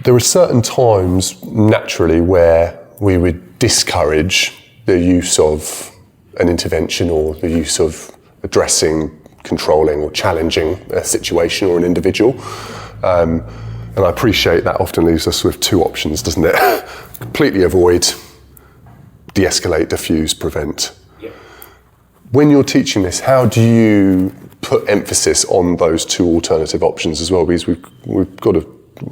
There are certain times naturally where we would discourage the use of an intervention or the use of addressing, controlling or challenging a situation or an individual. And I appreciate that often leaves us with two options, doesn't it? Completely avoid, de-escalate, diffuse, prevent. Yeah. When you're teaching this, how do you put emphasis on those two alternative options as well? Because we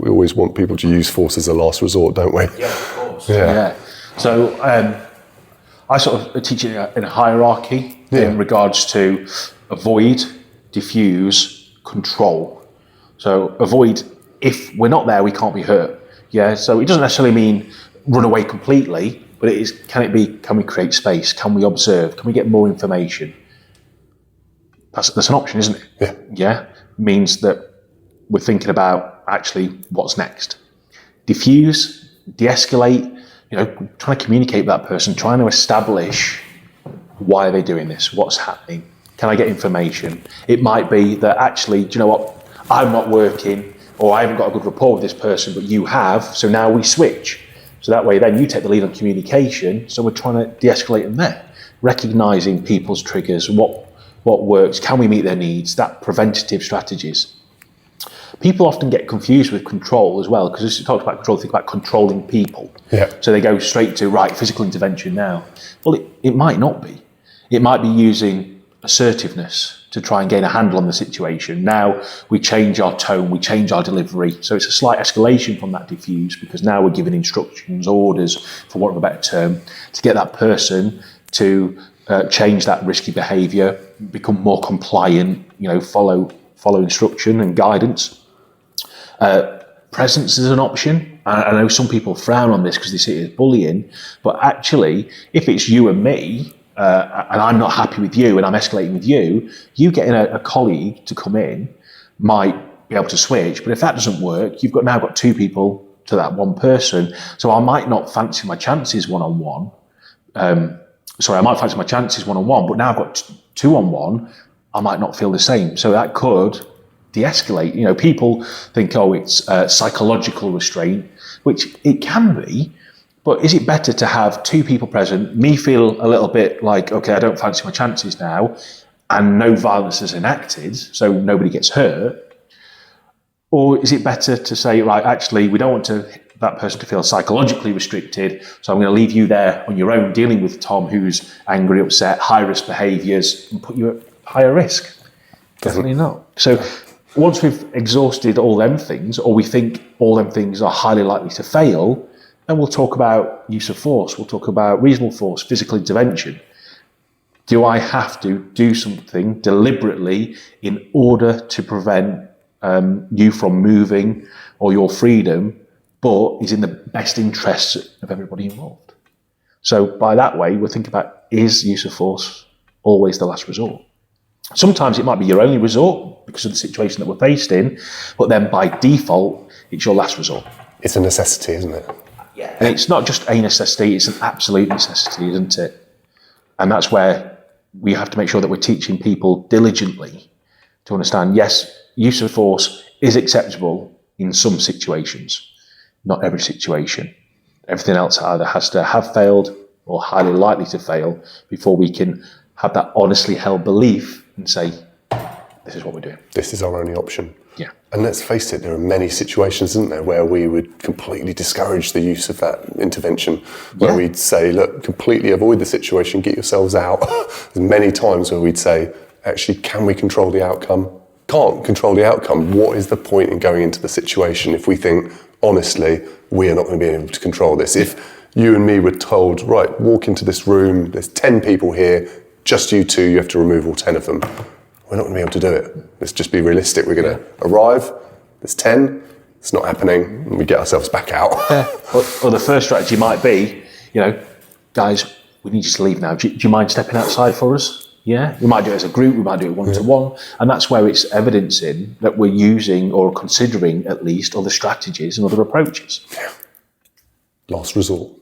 always want people to use force as a last resort, don't we? Yeah, of course. Yeah. So I sort of teach it in a hierarchy in regards to avoid, diffuse, control. So avoid, if we're not there, we can't be hurt. Yeah. So it doesn't necessarily mean run away completely, but it is, can we create space? Can we observe? Can we get more information? That's an option, isn't it? Yeah. Yeah. Means that we're thinking about actually what's next. Diffuse, de-escalate, trying to communicate with that person, trying to establish why are they doing this? What's happening? Can I get information? It might be that actually, do you know what? I'm not working, or I haven't got a good rapport with this person, but you have, so now we switch. So that way then you take the lead on communication, so we're trying to de-escalate them there. Recognising people's triggers, what works, can we meet their needs, that preventative strategies. People often get confused with control as well, because as you talk about control, think about controlling people. Yeah. So they go straight to, right, physical intervention now. Well, it might not be. It might be using assertiveness to try and gain a handle on the situation. Now we change our tone, we change our delivery. So it's a slight escalation from that diffuse, because now we're giving instructions, orders, for want of a better term, to get that person to change that risky behaviour, become more compliant, follow instruction and guidance. Presence is an option. I know some people frown on this because they see it as bullying, but actually, if it's you and me, and I'm not happy with you and I'm escalating with you getting a colleague to come in might be able to switch, but if that doesn't work, you've now got two people to that one person. So I might not fancy my chances one-on-one. I might fancy my chances one-on-one, but now I've got two-on-one, I might not feel the same. So that could de-escalate. People think, it's psychological restraint, which it can be, but is it better to have two people present, me feel a little bit like, okay, I don't fancy my chances now, and no violence is enacted, so nobody gets hurt? Or is it better to say, right, actually, we don't want that person to feel psychologically restricted, so I'm going to leave you there on your own, dealing with Tom, who's angry, upset, high-risk behaviours, and put you at higher risk? Definitely not. So once we've exhausted all them things, or we think all them things are highly likely to fail, then we'll talk about use of force, we'll talk about reasonable force, physical intervention. Do I have to do something deliberately in order to prevent you from moving or your freedom, but is in the best interests of everybody involved? So by that way, we're thinking about, is use of force always the last resort? Sometimes it might be your only resort because of the situation that we're faced in, but then by default, it's your last resort. It's a necessity, isn't it? Yeah. And it's not just a necessity, it's an absolute necessity, isn't it? And that's where we have to make sure that we're teaching people diligently to understand, yes, use of force is acceptable in some situations, not every situation. Everything else either has to have failed or highly likely to fail before we can have that honestly held belief and say, this is what we're doing. This is our only option. Yeah. And let's face it, there are many situations, isn't there, where we would completely discourage the use of that intervention, where we'd say, look, completely avoid the situation, get yourselves out. There's many times where we'd say, actually, can we control the outcome? Can't control the outcome. What is the point in going into the situation if we think, honestly, we are not going to be able to control this? If you and me were told, right, walk into this room, there's 10 people here, just you two, you have to remove all 10 of them. We're not going to be able to do it. Let's just be realistic. We're going to arrive, there's 10, it's not happening, and we get ourselves back out. Or the first strategy might be, guys, we need you to leave now. Do you mind stepping outside for us? Yeah? We might do it as a group, we might do it one-to-one, and that's where it's evidencing that we're using or considering at least other strategies and other approaches. Yeah. Last resort.